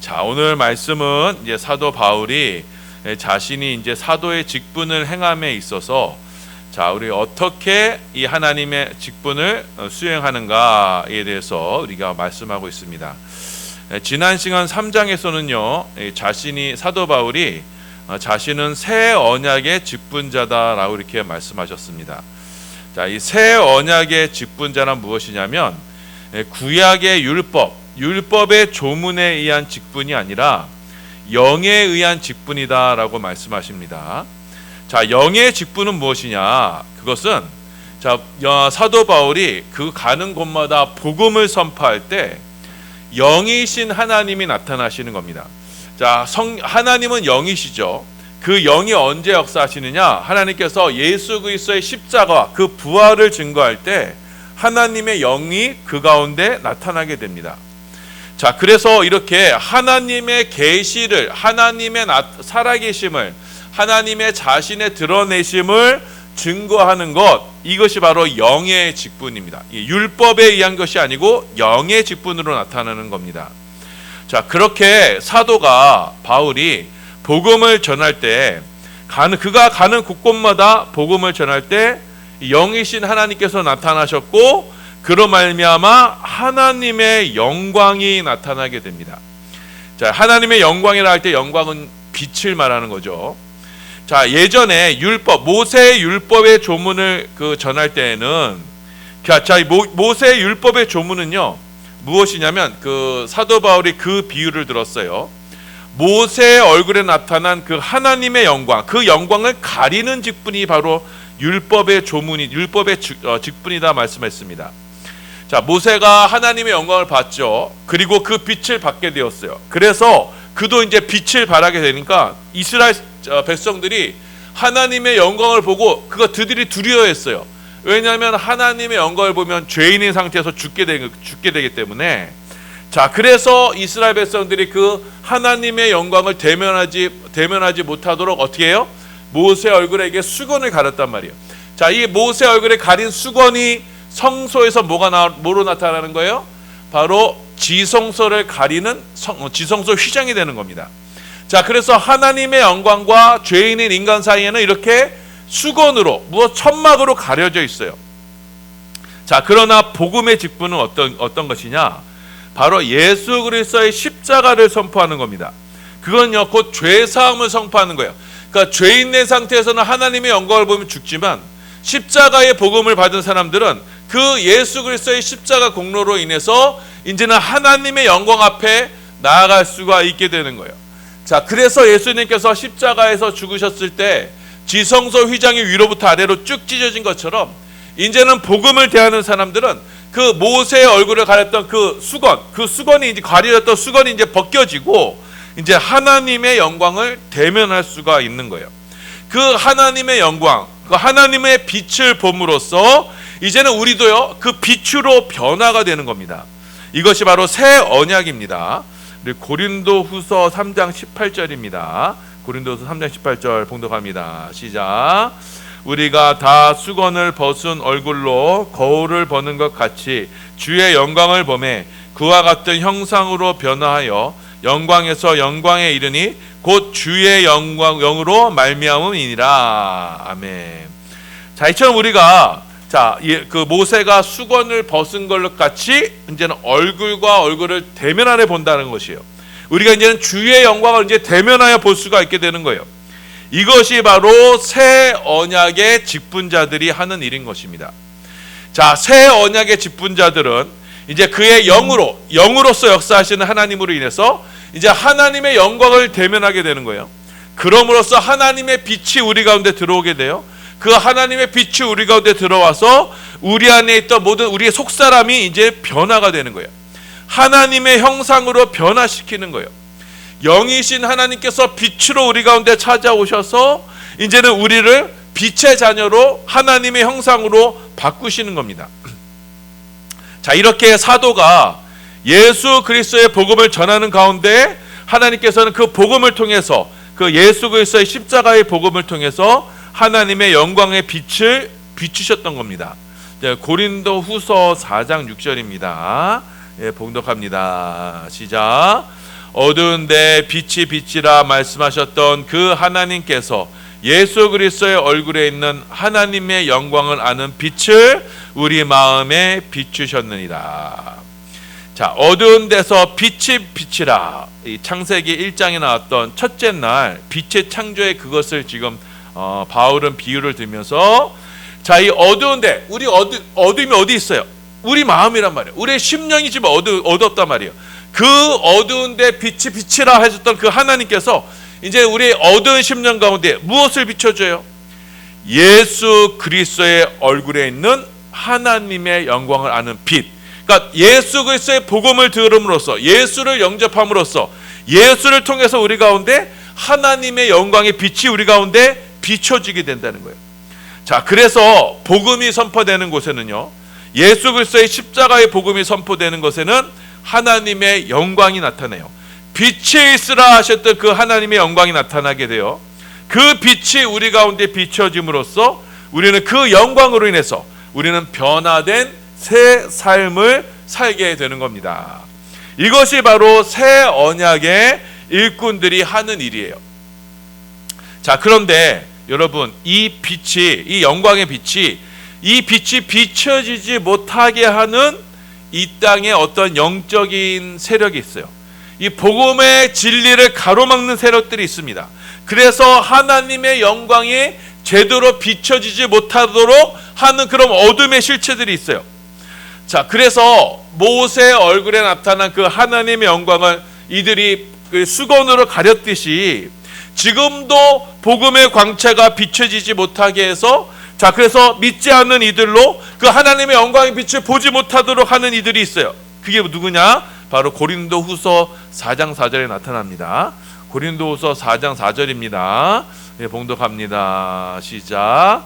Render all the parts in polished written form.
자, 오늘 말씀은 이제 사도 바울이 자신이 이제 사도의 직분을 행함에 있어서 자, 우리 어떻게 이 하나님의 직분을 수행하는가에 대해서 우리가 말씀하고 있습니다. 지난 시간 3장에서는요, 자신이 사도 바울이 자신은 새 언약의 직분자다라고 이렇게 말씀하셨습니다. 자, 이 새 언약의 직분자는 무엇이냐면 구약의 율법의 조문에 의한 직분이 아니라 영에 의한 직분이다라고 말씀하십니다. 자, 영의 직분은 무엇이냐? 그것은 자, 사도 바울이 그 가는 곳마다 복음을 선포할 때 영이신 하나님이 나타나시는 겁니다. 자, 하나님은 영이시죠. 그 영이 언제 역사하시느냐? 하나님께서 예수 그리스도의 십자가와 그 부활을 증거할 때 하나님의 영이 그 가운데 나타나게 됩니다. 자, 그래서 이렇게 하나님의 계시를, 하나님의 살아계심을, 하나님의 자신의 드러내심을 증거하는 것, 이것이 바로 영의 직분입니다. 율법에 의한 것이 아니고 영의 직분으로 나타나는 겁니다. 자, 그렇게 사도가 바울이 복음을 전할 때, 그가 가는 곳곳마다 복음을 전할 때 영이신 하나님께서 나타나셨고, 그로 말미암아 하나님의 영광이 나타나게 됩니다. 자, 하나님의 영광이라 할 때 영광은 빛을 말하는 거죠. 자, 예전에 모세의 율법의 조문을 전할 때에는, 모세의 율법의 조문은요, 무엇이냐면 사도 바울이 그 비유를 들었어요. 모세의 얼굴에 나타난 그 하나님의 영광, 그 영광을 가리는 직분이 바로 율법의 직분이다 말씀했습니다. 자, 모세가 하나님의 영광을 봤죠. 그리고 그 빛을 받게 되었어요. 그래서 그도 이제 빛을 발하게 되니까 이스라엘 백성들이 하나님의 영광을 보고 그거 들이 두려워했어요. 왜냐하면 하나님의 영광을 보면 죄인인 상태에서 죽게 되기 때문에. 자, 그래서 이스라엘 백성들이 그 하나님의 영광을 대면하지 못하도록 어떻게 해요? 모세 얼굴에게 수건을 가렸단 말이에요. 자, 이 모세 얼굴에 가린 수건이 성소에서 뭐로 나타나는 거예요? 바로 지성소를 가리는 지성소 휘장이 되는 겁니다. 자, 그래서 하나님의 영광과 죄인인 인간 사이에는 이렇게 수건으로, 천막으로 가려져 있어요. 자, 그러나 복음의 직분은 어떤 것이냐? 바로 예수 그리스도의 십자가를 선포하는 겁니다. 그건요, 곧 죄사함을 선포하는 거예요. 그러니까 죄인의 상태에서는 하나님의 영광을 보면 죽지만, 십자가의 복음을 받은 사람들은 그 예수 그리스도의 십자가 공로로 인해서 이제는 하나님의 영광 앞에 나아갈 수가 있게 되는 거예요. 자, 그래서 예수님께서 십자가에서 죽으셨을 때 지성소 휘장이 위로부터 아래로 쭉 찢어진 것처럼, 이제는 복음을 대하는 사람들은 그 모세의 얼굴을 가렸던 그 수건이 이제 가려졌던 수건이 이제 벗겨지고 이제 하나님의 영광을 대면할 수가 있는 거예요. 그 하나님의 영광, 그 하나님의 빛을 봄으로써 이제는 우리도요, 그 빛으로 변화가 되는 겁니다. 이것이 바로 새 언약입니다. 고린도후서 3장 18절입니다. 고린도후서 3장 18절 봉독합니다. 시작. 우리가 다 수건을 벗은 얼굴로 거울을 보는 것 같이 주의 영광을 보매 그와 같은 형상으로 변화하여 영광에서 영광에 이르니 곧 주의 영으로 말미암음이니라. 아멘. 자, 이처럼 우리가 그 모세가 수건을 벗은 걸로 같이 이제는 얼굴과 얼굴을 대면하여 본다는 것이에요. 우리가 이제는 주의 영광을 이제 대면하여 볼 수가 있게 되는 거예요. 이것이 바로 새 언약의 직분자들이 하는 일인 것입니다. 자, 새 언약의 직분자들은 이제 그의 영으로서 역사하시는 하나님으로 인해서 이제 하나님의 영광을 대면하게 되는 거예요. 그럼으로써 하나님의 빛이 우리 가운데 들어오게 돼요. 그 하나님의 빛이 우리 가운데 들어와서 우리 안에 있던 모든 우리의 속사람이 이제 변화가 되는 거예요. 하나님의 형상으로 변화시키는 거예요. 영이신 하나님께서 빛으로 우리 가운데 찾아오셔서 이제는 우리를 빛의 자녀로 하나님의 형상으로 바꾸시는 겁니다. 자, 이렇게 사도가 예수 그리스도의 복음을 전하는 가운데 하나님께서는 그 복음을 통해서, 그 예수 그리스도의 십자가의 복음을 통해서 하나님의 영광의 빛을 비추셨던 겁니다. 고린도후서 4장 6절입니다. 예, 봉독합니다. 시작. 어두운데 빛이 비치라 말씀하셨던 그 하나님께서 예수 그리스도의 얼굴에 있는 하나님의 영광을 아는 빛을 우리 마음에 비추셨느니라. 자, 어두운 데서 빛이 비치라. 이 창세기 1장에 나왔던 첫째 날 빛의 창조의 그것을 지금 바울은 비유를 들면서, 자, 이 어두운데, 우리 어둠이 어디 있어요? 우리 마음이란 말이에요. 우리의 심령이 지금 어둡단 말이에요. 그 어두운데 빛이 비치라 하셨던 그 하나님께서 이제 우리 어두운 심령 가운데 무엇을 비춰줘요? 예수 그리스도의 얼굴에 있는 하나님의 영광을 아는 빛. 그러니까 예수 그리스도의 복음을 들음으로써, 예수를 영접함으로써, 예수를 통해서 우리 가운데 하나님의 영광의 빛이 우리 가운데 비춰지게 된다는 거예요. 자, 그래서 복음이 선포되는 곳에는요, 예수 그리스도의 십자가의 복음이 선포되는 것에는 하나님의 영광이 나타나요. 빛이 있으라 하셨던 그 하나님의 영광이 나타나게 돼요. 그 빛이 우리 가운데 비춰짐으로써 우리는 그 영광으로 인해서 우리는 변화된 새 삶을 살게 되는 겁니다. 이것이 바로 새 언약의 일꾼들이 하는 일이에요. 자, 그런데 여러분, 이 빛이, 이 영광의 빛이, 이 빛이 비춰지지 못하게 하는 이 땅에 어떤 영적인 세력이 있어요. 이 복음의 진리를 가로막는 세력들이 있습니다. 그래서 하나님의 영광이 제대로 비춰지지 못하도록 하는 그런 어둠의 실체들이 있어요. 자, 그래서 모세의 얼굴에 나타난 그 하나님의 영광을 이들이 그 수건으로 가렸듯이 지금도 복음의 광채가 비춰지지 못하게 해서, 자, 그래서 믿지 않는 이들로 그 하나님의 영광의 빛을 보지 못하도록 하는 이들이 있어요. 그게 누구냐? 바로 고린도후서 4장 4절에 나타납니다. 고린도후서 4장 4절입니다. 네, 봉독합니다. 시작.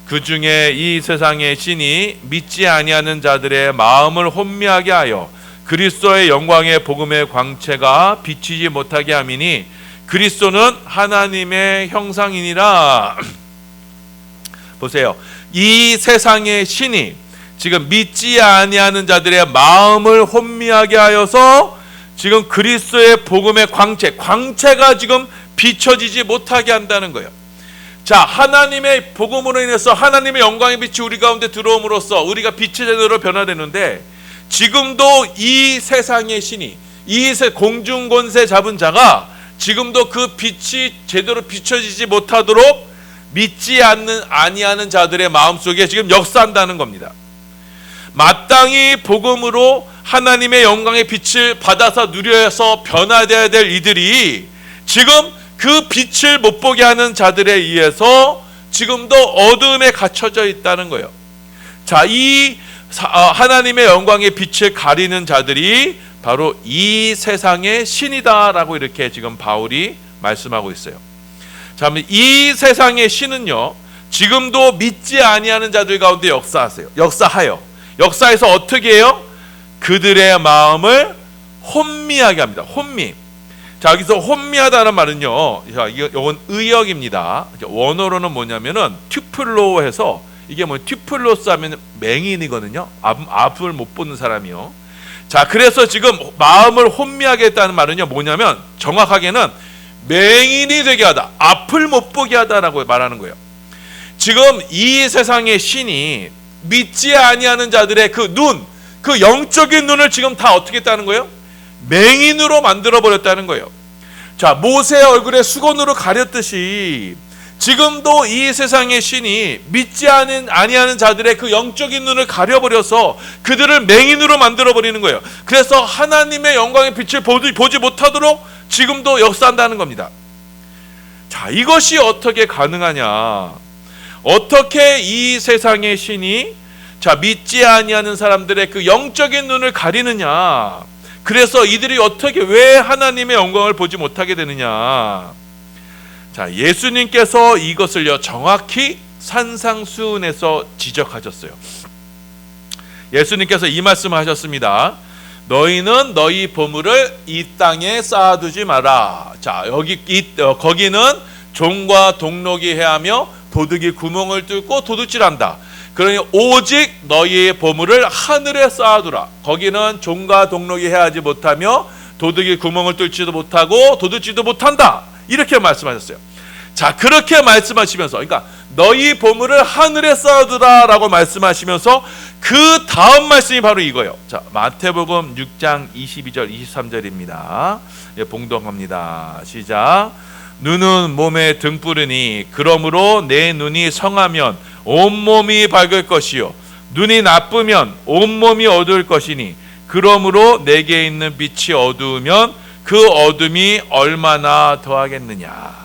그 중에 이 세상의 신이 믿지 아니하는 자들의 마음을 혼미하게 하여 그리스도의 영광의 복음의 광채가 비치지 못하게 함이니 그리스도는 하나님의 형상이니라. 보세요. 이 세상의 신이 지금 믿지 아니하는 자들의 마음을 혼미하게 하여서 지금 그리스도의 복음의 광채가 지금 비춰지지 못하게 한다는 거예요. 자, 하나님의 복음으로 인해서 하나님의 영광의 빛이 우리 가운데 들어옴으로써 우리가 빛의 제대로 변화되는데, 지금도 이 세상의 신이, 이 공중 권세 잡은 자가 지금도 그 빛이 제대로 비춰지지 못하도록 믿지 아니하는 자들의 마음속에 지금 역사한다는 겁니다. 마땅히 복음으로 하나님의 영광의 빛을 받아서 누려서 변화되어야 될 이들이 지금 그 빛을 못 보게 하는 자들에 의해서 지금도 어둠에 갇혀져 있다는 거예요. 자, 이 하나님의 영광의 빛을 가리는 자들이 바로 이 세상의 신이다라고 이렇게 지금 바울이 말씀하고 있어요. 자, 이 세상의 신은요, 지금도 믿지 아니하는 자들 가운데 역사해서 어떻게 해요? 그들의 마음을 혼미하게 합니다. 혼미. 자, 여기서 혼미하다는 말은요, 이건 의역입니다. 원어로는 뭐냐면은 튜플로 해서, 이게 뭐 튜플로스 하면 맹인이거든요. 앞을 못 보는 사람이요. 자, 그래서 지금 마음을 혼미하게 했다는 말은요, 뭐냐면 정확하게는 맹인이 되게 하다, 앞을 못 보게 하다라고 말하는 거예요. 지금 이 세상의 신이 믿지 아니하는 자들의 그 눈, 그 영적인 눈을 지금 다 어떻게 했다는 거예요? 맹인으로 만들어 버렸다는 거예요. 자, 모세의 얼굴에 수건으로 가렸듯이 지금도 이 세상의 신이 믿지 아니하는 자들의 그 영적인 눈을 가려버려서 그들을 맹인으로 만들어 버리는 거예요. 그래서 하나님의 영광의 빛을 보지 못하도록 지금도 역사한다는 겁니다. 자, 이것이 어떻게 가능하냐? 어떻게 이 세상의 신이, 자, 믿지 아니하는 사람들의 그 영적인 눈을 가리느냐? 그래서 이들이 어떻게, 왜 하나님의 영광을 보지 못하게 되느냐? 자, 예수님께서 이것을요 정확히 산상수훈에서 지적하셨어요. 예수님께서 이 말씀을 하셨습니다. 너희는 너희 보물을 이 땅에 쌓아두지 마라. 자, 거기는 종과 동록이 해하며 도둑이 구멍을 뚫고 도둑질한다. 그러니 오직 너희의 보물을 하늘에 쌓아두라. 거기는 종과 동록이 해하지 못하며 도둑이 구멍을 뚫지도 못하고 도둑질도 못한다. 이렇게 말씀하셨어요. 자, 그렇게 말씀하시면서, 그러니까 너희 보물을 하늘에 쌓아두라라고 말씀하시면서 그 다음 말씀이 바로 이거예요. 자, 마태복음 6장 22절 23절입니다. 예, 봉독합니다. 시작. 눈은 몸의 등불이니 그러므로 내 눈이 성하면 온몸이 밝을 것이요 눈이 나쁘면 온몸이 어두울 것이니 그러므로 내게 있는 빛이 어두우면 그 어둠이 얼마나 더하겠느냐.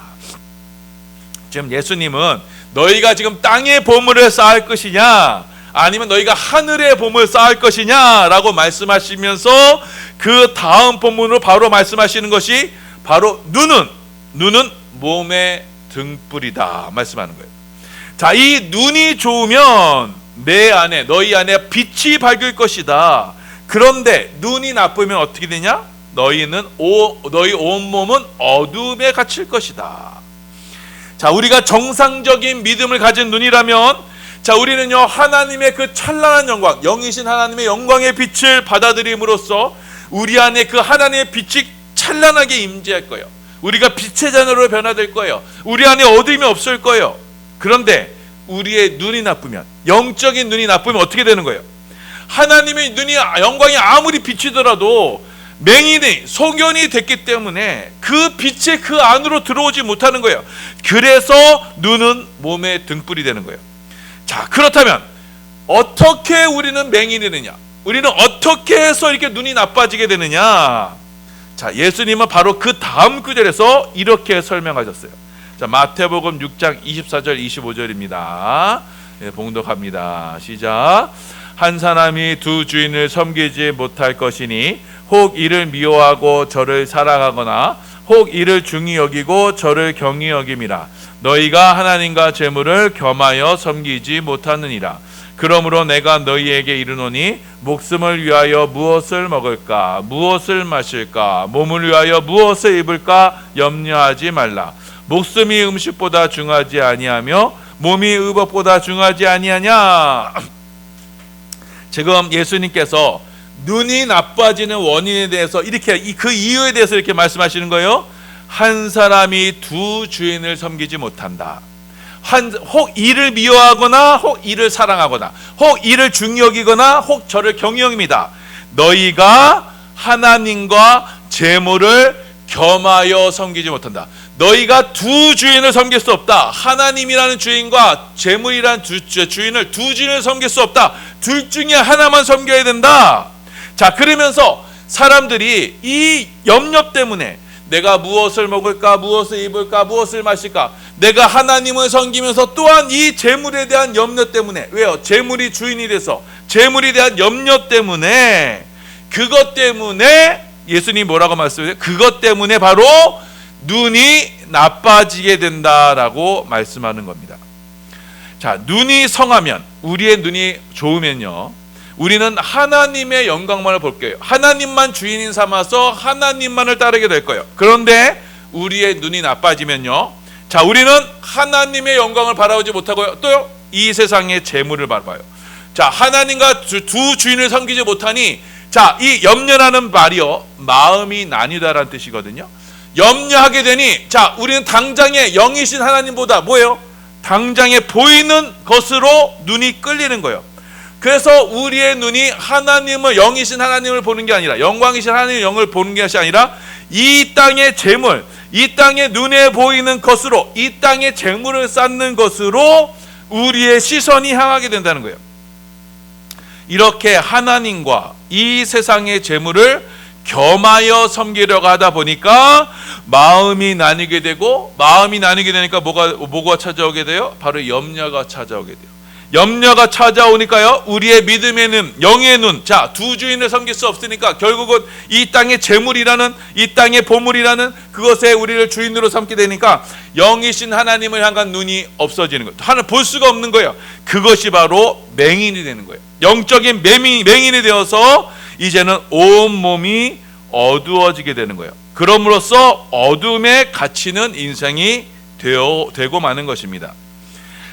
지금 예수님은 너희가 지금 땅에 보물을 쌓을 것이냐 아니면 너희가 하늘에 보물을 쌓을 것이냐 라고 말씀하시면서 그 다음 본문으로 바로 말씀하시는 것이 바로 눈은 몸의 등불이다 말씀하는 거예요. 자, 이 눈이 좋으면 내 안에 너희 안에 빛이 밝을 것이다. 그런데 눈이 나쁘면 어떻게 되냐? 너희 온몸은 어둠에 갇힐 것이다. 자, 우리가 정상적인 믿음을 가진 눈이라면, 자, 우리는요 하나님의 그 찬란한 영광, 영이신 하나님의 영광의 빛을 받아들임으로써 우리 안에 그 하나님의 빛이 찬란하게 임재할 거예요. 우리가 빛의 자녀로 변화될 거예요. 우리 안에 어둠이 없을 거예요. 그런데 우리의 눈이 나쁘면, 영적인 눈이 나쁘면 어떻게 되는 거예요? 하나님의 눈이 영광이 아무리 비치더라도 맹인이 소견이 됐기 때문에 그 빛이 그 안으로 들어오지 못하는 거예요. 그래서 눈은 몸의 등불이 되는 거예요. 자, 그렇다면 어떻게 우리는 맹인이 되느냐? 우리는 어떻게 해서 이렇게 눈이 나빠지게 되느냐? 자, 예수님은 바로 그 다음 구절에서 이렇게 설명하셨어요. 자, 마태복음 6장 24절 25절입니다. 예, 봉독합니다. 시작. 한 사람이 두 주인을 섬기지 못할 것이니 혹 이를 미워하고 저를 사랑하거나 혹 이를 중히 여기고 저를 경히 여김이라. 너희가 하나님과 재물을 겸하여 섬기지 못하느니라. 그러므로 내가 너희에게 이르노니 목숨을 위하여 무엇을 먹을까 무엇을 마실까 몸을 위하여 무엇을 입을까 염려하지 말라. 목숨이 음식보다 중하지 아니하며 몸이 의복보다 중하지 아니하냐. 지금 예수님께서 눈이 나빠지는 원인에 대해서 이렇게 그 이유에 대해서 이렇게 말씀하시는 거예요. 한 사람이 두 주인을 섬기지 못한다. 혹 이를 미워하거나 혹 이를 사랑하거나 혹 이를 중히 여기거나 혹 저를 경히 여깁니다. 너희가 하나님과 재물을 겸하여 섬기지 못한다. 너희가 두 주인을 섬길 수 없다. 하나님이라는 주인과 재물이라는 주인을 두 주인을 섬길 수 없다. 둘 중에 하나만 섬겨야 된다. 자, 그러면서 사람들이 이 염려 때문에 내가 무엇을 먹을까 무엇을 입을까 무엇을 마실까, 내가 하나님을 섬기면서 또한 이 재물에 대한 염려 때문에, 왜요? 재물이 주인이 돼서 재물에 대한 염려 때문에, 그것 때문에 예수님이 뭐라고 말씀하세요? 그것 때문에 바로 눈이 나빠지게 된다라고 말씀하는 겁니다. 자, 눈이 성하면, 우리의 눈이 좋으면요, 우리는 하나님의 영광만을 볼 거예요. 하나님만 주인인 삼아서 하나님만을 따르게 될 거예요. 그런데 우리의 눈이 나빠지면요, 자, 우리는 하나님의 영광을 바라보지 못하고요, 또 이 세상의 재물을 바라봐요. 자, 하나님과 두 주인을 섬기지 못하니, 자, 이 염려라는 말이요, 마음이 나뉘다라는 뜻이거든요. 염려하게 되니, 자, 우리는 당장에 영이신 하나님보다 뭐예요? 당장에 보이는 것으로 눈이 끌리는 거예요. 그래서 우리의 눈이 하나님을, 영이신 하나님을 보는 게 아니라, 영광이신 하나님의 영을 보는 것이 아니라 이 땅의 재물, 이 땅의 눈에 보이는 것으로, 이 땅의 재물을 쌓는 것으로 우리의 시선이 향하게 된다는 거예요. 이렇게 하나님과 이 세상의 재물을 겸하여 섬기려고 하다 보니까 마음이 나뉘게 되고, 마음이 나뉘게 되니까 뭐가 찾아오게 돼요? 바로 염려가 찾아오게 돼요. 염려가 찾아오니까요, 우리의 믿음의 눈, 영의 눈, 자, 두 주인을 섬길 수 없으니까 결국은 이 땅의 재물이라는, 이 땅의 보물이라는 그것에 우리를 주인으로 삼게 되니까 영이신 하나님을 향한 눈이 없어지는 거예요. 하나님 볼 수가 없는 거예요. 그것이 바로 맹인이 되는 거예요. 영적인 맹인이 되어서 이제는 온 몸이 어두워지게 되는 거예요. 그럼으로써 어둠에 갇히는 인생이 되고 마는 것입니다.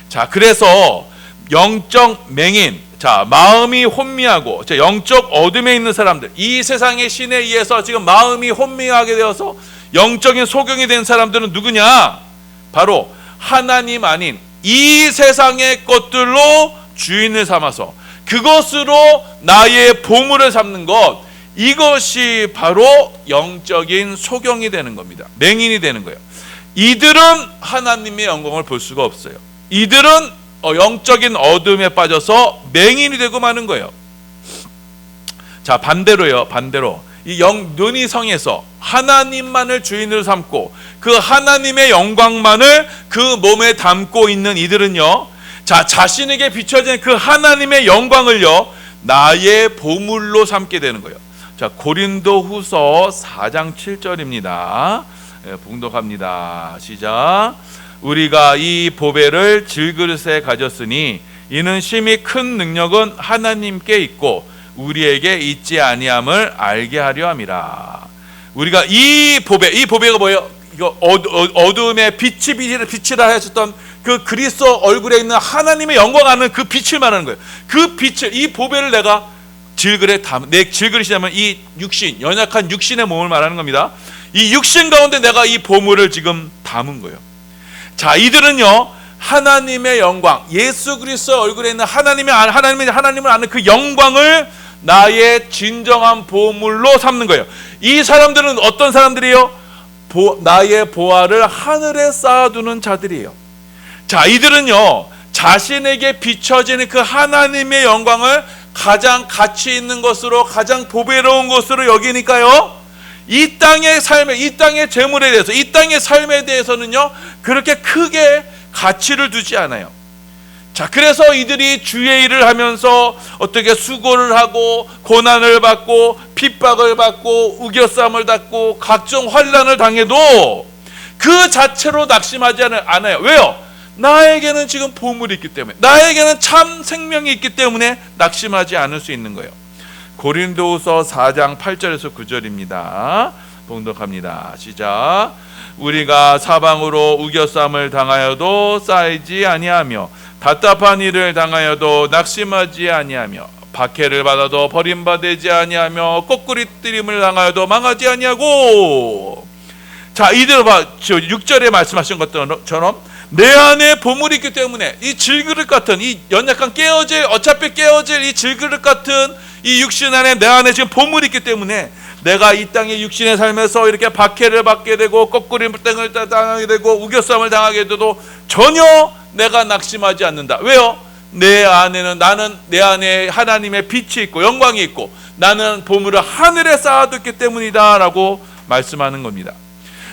자, 그래서 영적 맹인, 자, 마음이 혼미하고, 자, 영적 어둠에 있는 사람들, 이 세상의 신에 의해서 지금 마음이 혼미하게 되어서 영적인 소경이 된 사람들은 누구냐? 바로 하나님 아닌 이 세상의 것들로 주인을 삼아서 그것으로 나의 보물을 삼는 것, 이것이 바로 영적인 소경이 되는 겁니다. 맹인이 되는 거예요. 이들은 하나님의 영광을 볼 수가 없어요. 이들은 영적인 어둠에 빠져서 맹인이 되고 마는 거예요. 자, 반대로요. 반대로 이 눈이 성해서 하나님만을 주인으로 삼고 그 하나님의 영광만을 그 몸에 담고 있는 이들은요, 자, 자신에게 비춰진 그 하나님의 영광을요 나의 보물로 삼게 되는 거예요. 자, 고린도후서 4장 7절입니다. 봉독합니다. 시작. 우리가 이 보배를 질그릇에 가졌으니 이는 심히 큰 능력은 하나님께 있고 우리에게 있지 아니함을 알게 하려 함이라. 우리가 이 보배가 뭐예요? 이거 어둠의 빛이라 하셨던 그 그리스도 얼굴에 있는 하나님의 영광하는 그 빛을 말하는 거예요. 그 빛을, 이 보배를 내가 질그릇에 내 질그릇이라면 이 육신, 연약한 육신의 몸을 말하는 겁니다. 이 육신 가운데 내가 이 보물을 지금 담은 거예요. 자, 이들은요 하나님의 영광, 예수 그리스도 얼굴에 있는 하나님을 아는 그 영광을 나의 진정한 보물로 삼는 거예요. 이 사람들은 어떤 사람들이에요? 나의 보화를 하늘에 쌓아두는 자들이에요. 자, 이들은요 자신에게 비춰지는 그 하나님의 영광을 가장 가치 있는 것으로, 가장 보배로운 것으로 여기니까요, 이 땅의 삶에, 이 땅의 재물에 대해서, 이 땅의 삶에 대해서는요 그렇게 크게 가치를 두지 않아요. 자, 그래서 이들이 주의 일을 하면서 어떻게 수고를 하고 고난을 받고 핍박을 받고 우겨쌈을 받고 각종 환난을 당해도 그 자체로 낙심하지 않아요. 왜요? 나에게는 지금 보물이 있기 때문에, 나에게는 참 생명이 있기 때문에 낙심하지 않을 수 있는 거예요. 고린도후서 4장 8절에서 9절입니다. 봉독합니다. 시작. 우리가 사방으로 우겨쌈을 당하여도 쌓이지 아니하며 답답한 일을 당하여도 낙심하지 아니하며 박해를 받아도 버림받지 아니하며 거꾸리뜨림을 당하여도 망하지 아니하고. 자, 이들 봐, 6절에 말씀하신 것처럼 내 안에 보물이 있기 때문에 이 질그릇 같은, 이 연약한 어차피 깨어질 이 질그릇 같은 이 육신 안에, 내 안에 지금 보물이 있기 때문에 내가 이 땅의 육신의 삶에서 이렇게 박해를 받게 되고 거꾸림을 당하게 되고 우겨쌈을 당하게 돼도 전혀 내가 낙심하지 않는다. 왜요? 내 안에 하나님의 빛이 있고 영광이 있고 나는 보물을 하늘에 쌓아뒀기 때문이다 라고 말씀하는 겁니다.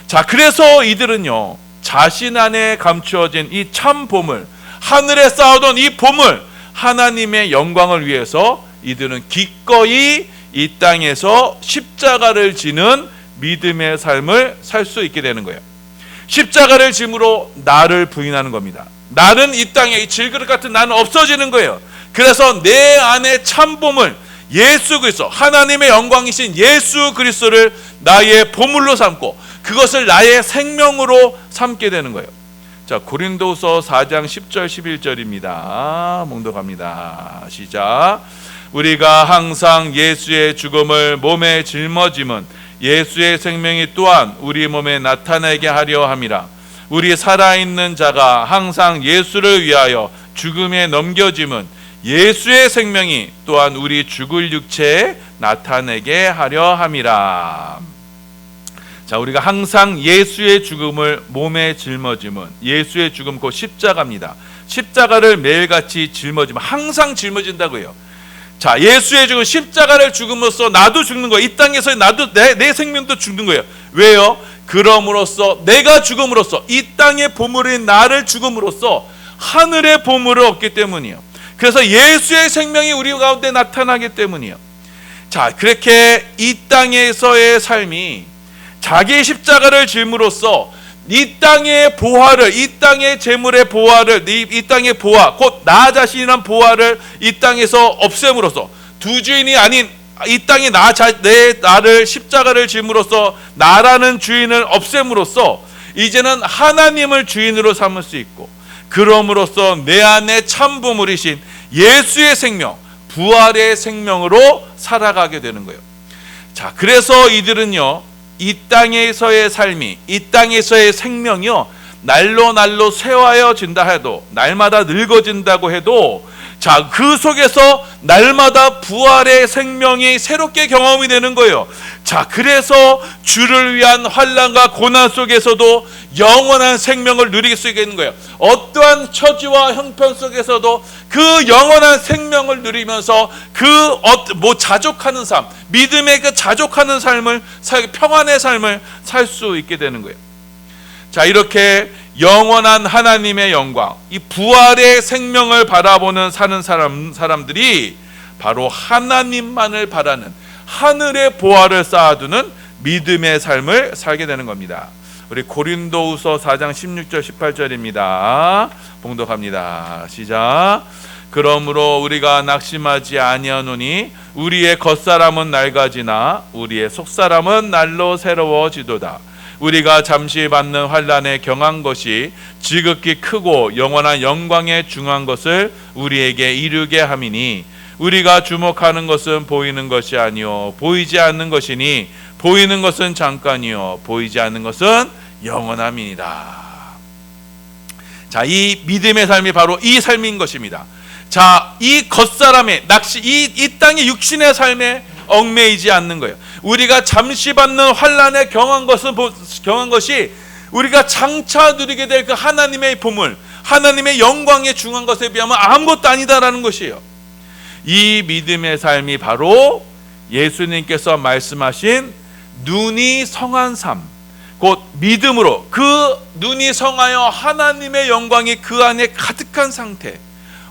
자, 그래서 이들은요 자신 안에 감추어진 이 참 보물, 하늘에 쌓아둔 이 보물, 하나님의 영광을 위해서 이들은 기꺼이 이 땅에서 십자가를 지는 믿음의 삶을 살 수 있게 되는 거예요. 십자가를 짐으로 나를 부인하는 겁니다. 나는 이 땅에 이 질그릇 같은 나는 없어지는 거예요. 그래서 내 안에 참 보물, 예수 그리스도, 하나님의 영광이신 예수 그리스도를 나의 보물로 삼고 그것을 나의 생명으로 삼게 되는 거예요. 자, 고린도서 4장 10절 11절입니다. 봉독합니다. 시작. 우리가 항상 예수의 죽음을 몸에 짊어짐은 예수의 생명이 또한 우리 몸에 나타나게 하려 함이라. 우리 살아있는 자가 항상 예수를 위하여 죽음에 넘겨짐은 예수의 생명이 또한 우리 죽을 육체에 나타내게 하려 함이라. 자, 우리가 항상 예수의 죽음을 몸에 짊어짐은, 예수의 죽음 곧 십자가입니다. 십자가를 매일같이 짊어지면, 항상 짊어진다고요. 자, 예수의 죽음, 십자가를 죽음으로써 나도 죽는 거예요. 이 땅에서 나도 내 생명도 죽는 거예요. 왜요? 그럼으로써 내가 죽음으로써 이 땅의 보물인 나를 죽음으로써 하늘의 보물을 얻기 때문이에요. 그래서 예수의 생명이 우리 가운데 나타나기 때문이에요. 자, 그렇게 이 땅에서의 삶이 자기의 십자가를 짐으로써 이 땅의 보화를, 이 땅의 재물의 보화를, 이 땅의 보화, 곧 나 자신이란 보화를 이 땅에서 없앰으로써, 두 주인이 아닌 이 땅에 나를 십자가를 짐으로써 나라는 주인을 없앰으로써 이제는 하나님을 주인으로 삼을 수 있고, 그럼으로써 내 안에 참 보물이신 예수의 생명, 부활의 생명으로 살아가게 되는 거예요. 자, 그래서 이들은요, 이 땅에서의 삶이, 이 땅에서의 생명이요, 날로 쇠하여진다 해도, 날마다 늙어진다고 해도, 자, 그 속에서 날마다 부활의 생명이 새롭게 경험이 되는 거예요. 자, 그래서 주를 위한 환난과 고난 속에서도 영원한 생명을 누릴 수 있는 거예요. 어떠한 처지와 형편 속에서도 그 영원한 생명을 누리면서 자족하는 삶, 믿음의 그 자족하는 삶을, 평안의 삶을 살 수 있게 되는 거예요. 자, 이렇게 영원한 하나님의 영광, 이 부활의 생명을 바라보는 사는 사람들이 바로 하나님만을 바라는 하늘의 보화를 쌓아두는 믿음의 삶을 살게 되는 겁니다. 우리 고린도후서 4장 16절 18절입니다. 봉독합니다. 시작. 그러므로 우리가 낙심하지 아니하노니 우리의 겉사람은 낡아지나 우리의 속사람은 날로 새로워지도다. 우리가 잠시 받는 환난에 경한 것이 지극히 크고 영원한 영광에 중한 것을 우리에게 이루게 함이니 우리가 주목하는 것은 보이는 것이 아니요 보이지 않는 것이니 보이는 것은 잠깐이요 보이지 않는 것은 영원함이니라. 자, 이 믿음의 삶이 바로 이 삶인 것입니다. 자, 이 겉사람의 이 땅의 육신의 삶에 얽매이지 않는 거예요. 우리가 잠시 받는 환난에 경한 것이 우리가 장차 누리게 될 그 하나님의 보물, 하나님의 영광에 중한 것에 비하면 아무것도 아니다라는 것이에요. 이 믿음의 삶이 바로 예수님께서 말씀하신 눈이 성한 삶, 곧 믿음으로 그 눈이 성하여 하나님의 영광이 그 안에 가득한 상태,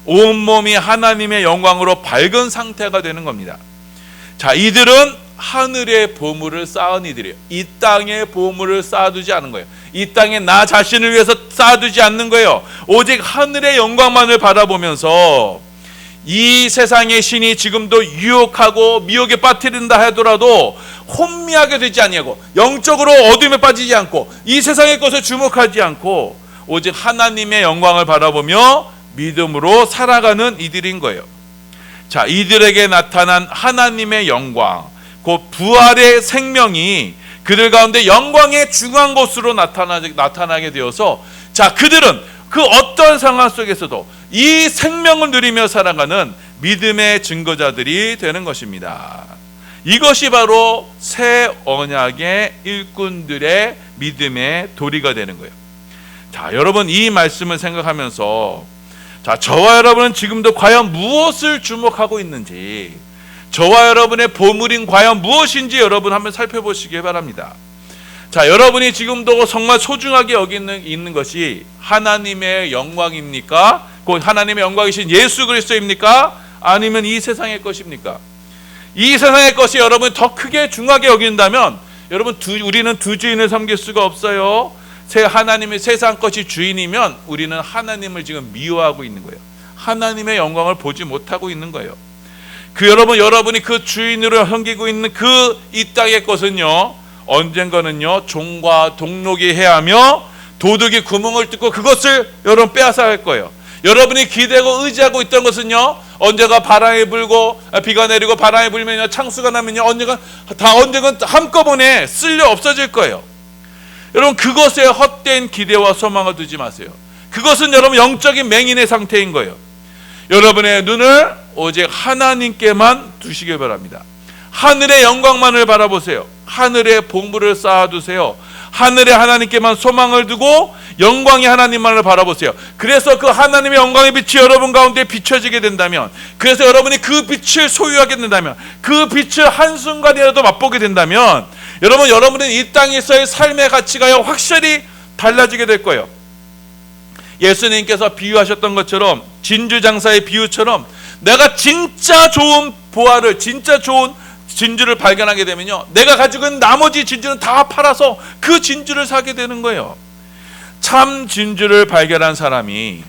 온몸이 하나님의 영광으로 밝은 상태가 되는 겁니다. 자, 이들은 하늘의 보물을 쌓은 이들이에요. 이 땅에 보물을 쌓아두지 않은 거예요. 이 땅에 나 자신을 위해서 쌓아두지 않는 거예요. 오직 하늘의 영광만을 바라보면서 이 세상의 신이 지금도 유혹하고 미혹에 빠뜨린다 하더라도 혼미하게 되지 아니하고 영적으로 어둠에 빠지지 않고 이 세상의 것을 주목하지 않고 오직 하나님의 영광을 바라보며 믿음으로 살아가는 이들인 거예요. 자, 이들에게 나타난 하나님의 영광, 그 부활의 생명이 그들 가운데 영광의 중한 곳으로 나타나게 되어서, 자, 그들은 그 어떤 상황 속에서도 이 생명을 누리며 살아가는 믿음의 증거자들이 되는 것입니다. 이것이 바로 새 언약의 일꾼들의 믿음의 도리가 되는 거예요. 자, 여러분, 이 말씀을 생각하면서 자, 저와 여러분은 지금도 과연 무엇을 주목하고 있는지, 저와 여러분의 보물인 과연 무엇인지 여러분 한번 살펴보시기 바랍니다. 자, 여러분이 지금도 정말 소중하게 있는 것이 하나님의 영광입니까? 곧 하나님의 영광이신 예수 그리스도입니까? 아니면 이 세상의 것입니까? 이 세상의 것이 여러분이 더 크게 중하게 여긴다면 여러분, 우리는 두 주인을 섬길 수가 없어요. 하나님의 세상 것이 주인이면 우리는 하나님을 지금 미워하고 있는 거예요. 하나님의 영광을 보지 못하고 있는 거예요. 여러분이 그 주인으로 섬기고 있는 그 이 땅의 것은요, 언젠가는요 종과 동록이 해하며 도둑이 구멍을 뚫고 그것을 여러분 빼앗아 갈 거예요. 여러분이 기대고 의지하고 있던 것은요, 언제가 바람이 불고 비가 내리고 바람이 불면요, 창수가 나면요, 언젠가 한꺼번에 쓸려 없어질 거예요. 여러분, 그것에 헛된 기대와 소망을 두지 마세요. 그것은 여러분 영적인 맹인의 상태인 거예요. 여러분의 눈을 오직 하나님께만 두시길 바랍니다. 하늘의 영광만을 바라보세요. 하늘의 보물을 쌓아두세요. 하늘의 하나님께만 소망을 두고 영광의 하나님만을 바라보세요. 그래서 그 하나님의 영광의 빛이 여러분 가운데 비춰지게 된다면, 그래서 여러분이 그 빛을 소유하게 된다면, 그 빛을 한순간이라도 맛보게 된다면 여러분은 이 땅에서의 삶의 가치가 확실히 달라지게 될 거예요. 예수님께서 비유하셨던 것처럼, 진주장사의 비유처럼 내가 진짜 좋은 보화를, 진짜 좋은 진주를 발견하게 되면요, 내가 가지고 있는 나머지 진주는 다 팔아서 그 진주를 사게 되는 거예요. 참 진주를 발견한 사람이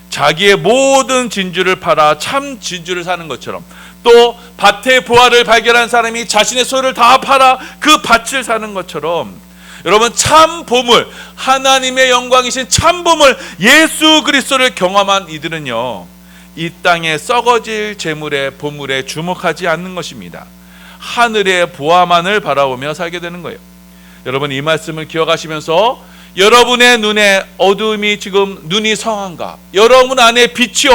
자기의 모든 진주를 팔아 참 진주를 사는 것처럼, 또 밭의 보화를 발견한 사람이 자신의 소유를 다 팔아 그 밭을 사는 것처럼, 여러분, 참 보물, 하나님의 영광이신 참 보물 예수 그리스도를 경험한 이들은요, 이 땅에 썩어질 재물의 보물에 주목하지 않는 것입니다. 하늘의 보화만을 바라보며 살게 되는 거예요. 여러분, 이 말씀을 기억하시면서 여러분의 눈에 어두움이 지금 눈이 성한가, 여러분 안에 빛이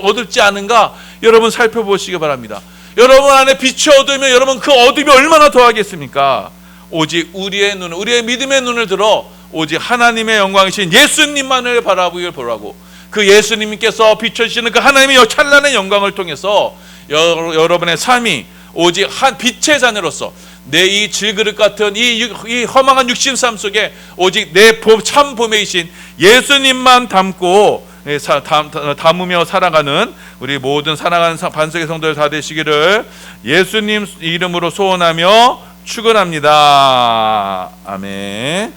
어둡지 않은가, 여러분 살펴보시기 바랍니다. 여러분 안에 빛이 어두우면 여러분 그 어둠이 얼마나 더하겠습니까? 오직 우리의 눈, 우리의 믿음의 눈을 들어 오직 하나님의 영광이신 예수님만을 바라보길 보라고, 그 예수님께서 비춰주시는 그 하나님의 찬란한 영광을 통해서 여러분의 삶이 오직 한 빛의 자녀로서 내 이 질그릇 같은 이 허망한 육신 삶 속에 오직 내 참 보배이신 예수님만 담으며 살아가는 우리 모든 사랑하는 반석의 성도들 다 되시기를 예수님 이름으로 소원하며 축원합니다. 아멘.